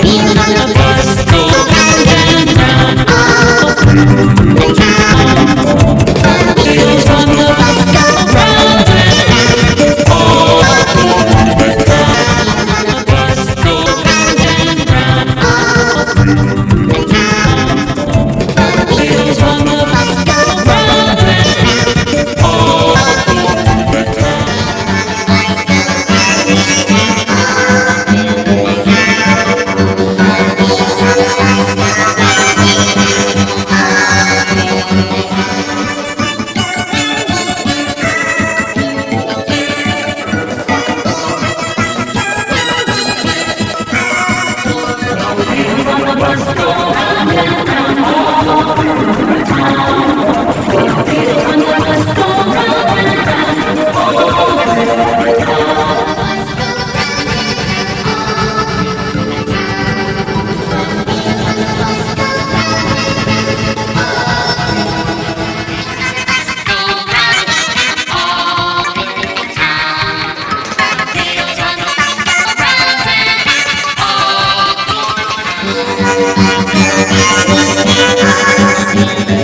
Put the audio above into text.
Wheels on the bus go round and round all through the town. The wheels on the bus go round and round all through the town. The bus go round and round all through the town. The wheels on the bus go round and round all through the town. Wheels on the bus go round and round all through the town. Wheels on the bus go round and round all through the town. Thank you.